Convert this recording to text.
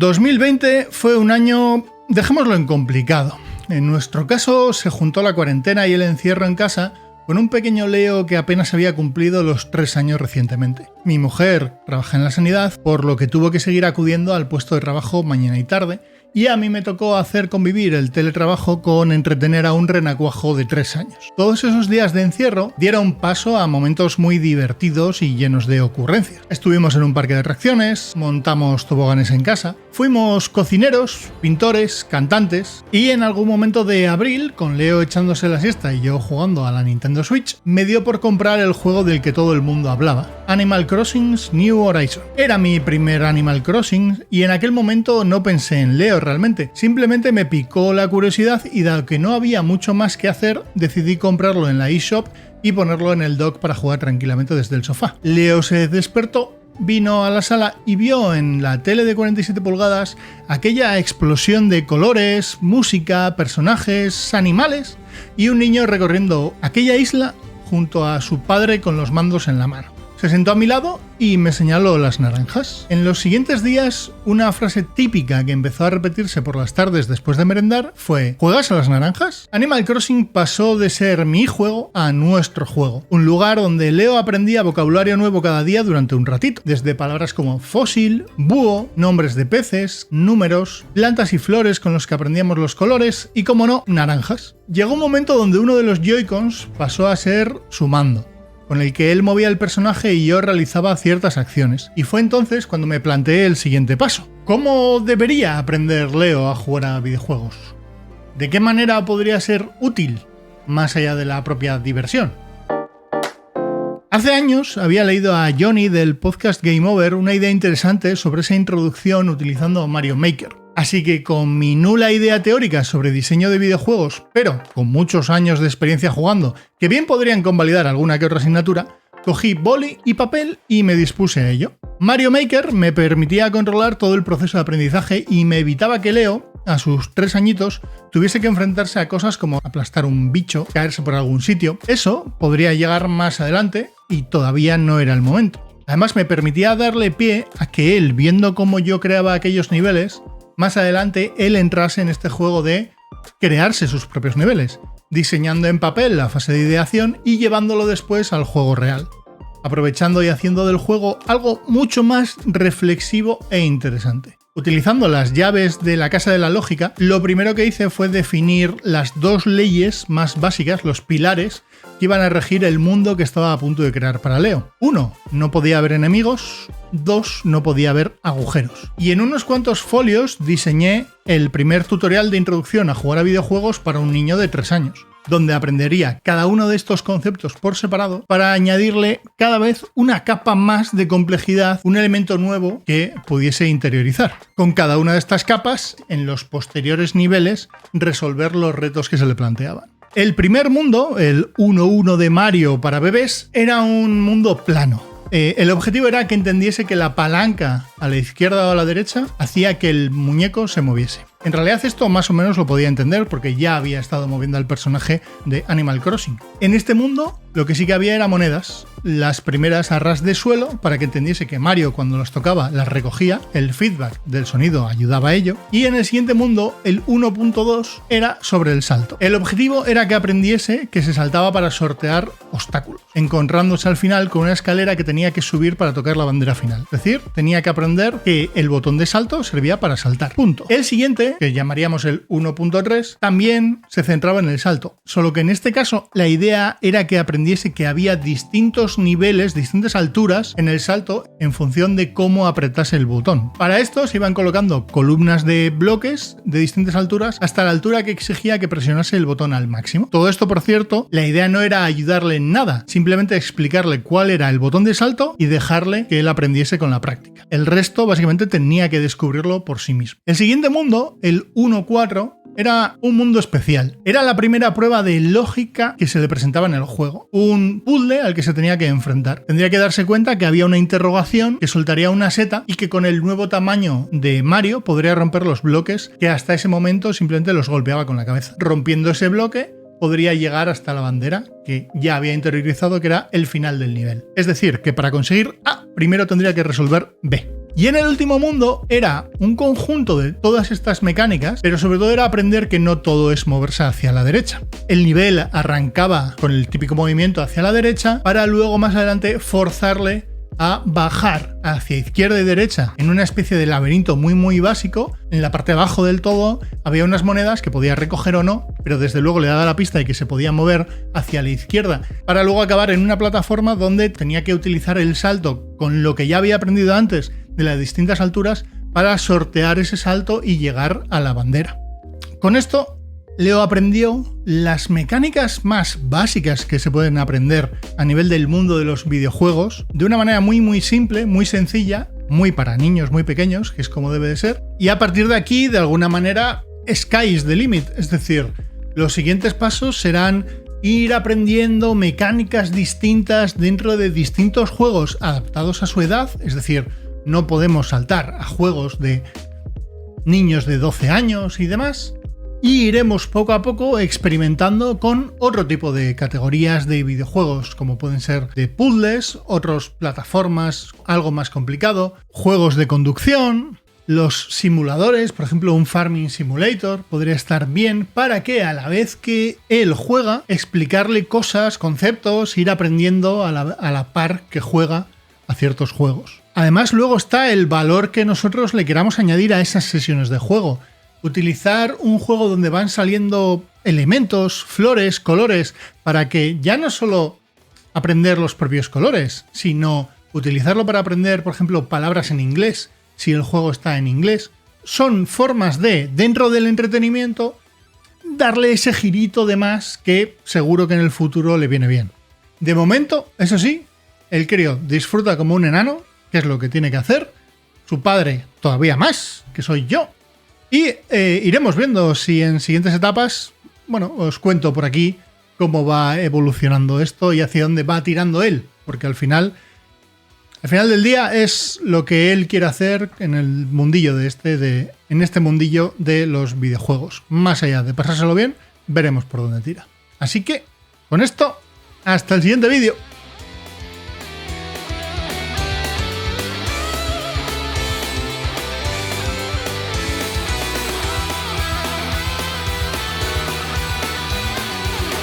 2020 fue un año, dejémoslo en complicado. En nuestro caso se juntó la cuarentena y el encierro en casa con un pequeño Leo que apenas había cumplido los 3 años recientemente. Mi mujer trabaja en la sanidad, por lo que tuvo que seguir acudiendo al puesto de trabajo mañana y tarde, y a mí me tocó hacer convivir el teletrabajo con entretener a un renacuajo de 3 años. Todos esos días de encierro dieron paso a momentos muy divertidos y llenos de ocurrencias. Estuvimos en un parque de atracciones, montamos toboganes en casa, fuimos cocineros, pintores, cantantes, y en algún momento de abril, con Leo echándose la siesta y yo jugando a la Nintendo Switch, me dio por comprar el juego del que todo el mundo hablaba, Animal Crossing New Horizons. Era mi primer Animal Crossing y en aquel momento no pensé en Leo realmente, simplemente me picó la curiosidad y dado que no había mucho más que hacer, decidí comprarlo en la eShop y ponerlo en el dock para jugar tranquilamente desde el sofá. Leo se despertó, vino a la sala y vio en la tele de 47 pulgadas aquella explosión de colores, música, personajes, animales y un niño recorriendo aquella isla junto a su padre con los mandos en la mano. Se sentó a mi lado y me señaló las naranjas. En los siguientes días, una frase típica que empezó a repetirse por las tardes después de merendar fue ¿juegas a las naranjas? Animal Crossing pasó de ser mi juego a nuestro juego. Un lugar donde Leo aprendía vocabulario nuevo cada día durante un ratito. Desde palabras como fósil, búho, nombres de peces, números, plantas y flores con los que aprendíamos los colores y, como no, naranjas. Llegó un momento donde uno de los Joy-Cons pasó a ser su mando, con el que él movía el personaje y yo realizaba ciertas acciones. Y fue entonces cuando me planteé el siguiente paso. ¿Cómo debería aprender Leo a jugar a videojuegos? ¿De qué manera podría ser útil, más allá de la propia diversión? Hace años había leído a Johnny del podcast Game Over una idea interesante sobre esa introducción utilizando Mario Maker. Así que con mi nula idea teórica sobre diseño de videojuegos, pero con muchos años de experiencia jugando, que bien podrían convalidar alguna que otra asignatura, cogí boli y papel y me dispuse a ello. Mario Maker me permitía controlar todo el proceso de aprendizaje y me evitaba que Leo, a sus 3 añitos, tuviese que enfrentarse a cosas como aplastar un bicho, caerse por algún sitio. Eso podría llegar más adelante y todavía no era el momento. Además me permitía darle pie a que él, viendo cómo yo creaba aquellos niveles, más adelante él entrase en este juego de crearse sus propios niveles, diseñando en papel la fase de ideación y llevándolo después al juego real, aprovechando y haciendo del juego algo mucho más reflexivo e interesante. Utilizando las llaves de la Casa de la Lógica, lo primero que hice fue definir las 2 leyes más básicas, los pilares, que iban a regir el mundo que estaba a punto de crear para Leo. 1. No podía haber enemigos. 2. No podía haber agujeros. Y en unos cuantos folios diseñé el primer tutorial de introducción a jugar a videojuegos para un niño de 3 años, donde aprendería cada uno de estos conceptos por separado para añadirle cada vez una capa más de complejidad, un elemento nuevo que pudiese interiorizar. Con cada una de estas capas, en los posteriores niveles, resolver los retos que se le planteaban. El primer mundo, el 1-1 de Mario para bebés, era un mundo plano. El objetivo era que entendiese que la palanca a la izquierda o a la derecha hacía que el muñeco se moviese. En realidad esto más o menos lo podía entender porque ya había estado moviendo al personaje de Animal Crossing. En este mundo lo que sí que había era monedas, las primeras a ras de suelo para que entendiese que Mario cuando las tocaba las recogía, el feedback del sonido ayudaba a ello, y en el siguiente mundo el 1.2 era sobre el salto. El objetivo era que aprendiese que se saltaba para sortear obstáculos, encontrándose al final con una escalera que tenía que subir para tocar la bandera final. Es decir, tenía que aprender que el botón de salto servía para saltar. Punto. El siguiente, que llamaríamos el 1.3, también se centraba en el salto, solo que en este caso la idea era que aprendiese que había distintos niveles, distintas alturas en el salto en función de cómo apretase el botón. Para esto se iban colocando columnas de bloques de distintas alturas hasta la altura que exigía que presionase el botón al máximo. Todo esto, por cierto, la idea no era ayudarle en nada, simplemente explicarle cuál era el botón de salto y dejarle que él aprendiese con la práctica. El resto básicamente tenía que descubrirlo por sí mismo. El siguiente mundo, el 1.4, era un mundo especial. Era la primera prueba de lógica que se le presentaba en el juego. Un puzzle al que se tenía que enfrentar. Tendría que darse cuenta que había una interrogación que soltaría una seta y que con el nuevo tamaño de Mario podría romper los bloques que hasta ese momento simplemente los golpeaba con la cabeza. Rompiendo ese bloque podría llegar hasta la bandera que ya había interiorizado que era el final del nivel. Es decir, que para conseguir A, primero tendría que resolver B. Y en el último mundo era un conjunto de todas estas mecánicas, pero sobre todo era aprender que no todo es moverse hacia la derecha. El nivel arrancaba con el típico movimiento hacia la derecha para luego más adelante forzarle a bajar hacia izquierda y derecha en una especie de laberinto muy básico. En la parte de abajo del todo había unas monedas que podía recoger o no, pero desde luego le daba la pista de que se podía mover hacia la izquierda, para luego acabar en una plataforma donde tenía que utilizar el salto con lo que ya había aprendido antes de las distintas alturas para sortear ese salto y llegar a la bandera. Con esto Leo aprendió las mecánicas más básicas que se pueden aprender a nivel del mundo de los videojuegos de una manera muy simple, muy sencilla, muy para niños muy pequeños, que es como debe de ser. Y a partir de aquí, de alguna manera, sky is the limit. Es decir, los siguientes pasos serán ir aprendiendo mecánicas distintas dentro de distintos juegos adaptados a su edad. Es decir, no podemos saltar a juegos de niños de 12 años y demás. Y iremos poco a poco experimentando con otro tipo de categorías de videojuegos, como pueden ser de puzzles, otras plataformas, algo más complicado, juegos de conducción, los simuladores, por ejemplo un Farming Simulator podría estar bien para que a la vez que él juega, explicarle cosas, conceptos, ir aprendiendo a la par que juega a ciertos juegos. Además, luego está el valor que nosotros le queramos añadir a esas sesiones de juego. Utilizar un juego donde van saliendo elementos, flores, colores, para que ya no solo aprender los propios colores, sino utilizarlo para aprender, por ejemplo, palabras en inglés, si el juego está en inglés. Son formas de, dentro del entretenimiento, darle ese girito de más que seguro que en el futuro le viene bien. De momento, eso sí, el crío disfruta como un enano, que es lo que tiene que hacer. Su padre todavía más, que soy yo. Y iremos viendo si en siguientes etapas, bueno, os cuento por aquí cómo va evolucionando esto y hacia dónde va tirando él, porque al final del día es lo que él quiere hacer en el mundillo en este mundillo de los videojuegos. Más allá de pasárselo bien, veremos por dónde tira. Así que, con esto, hasta el siguiente vídeo.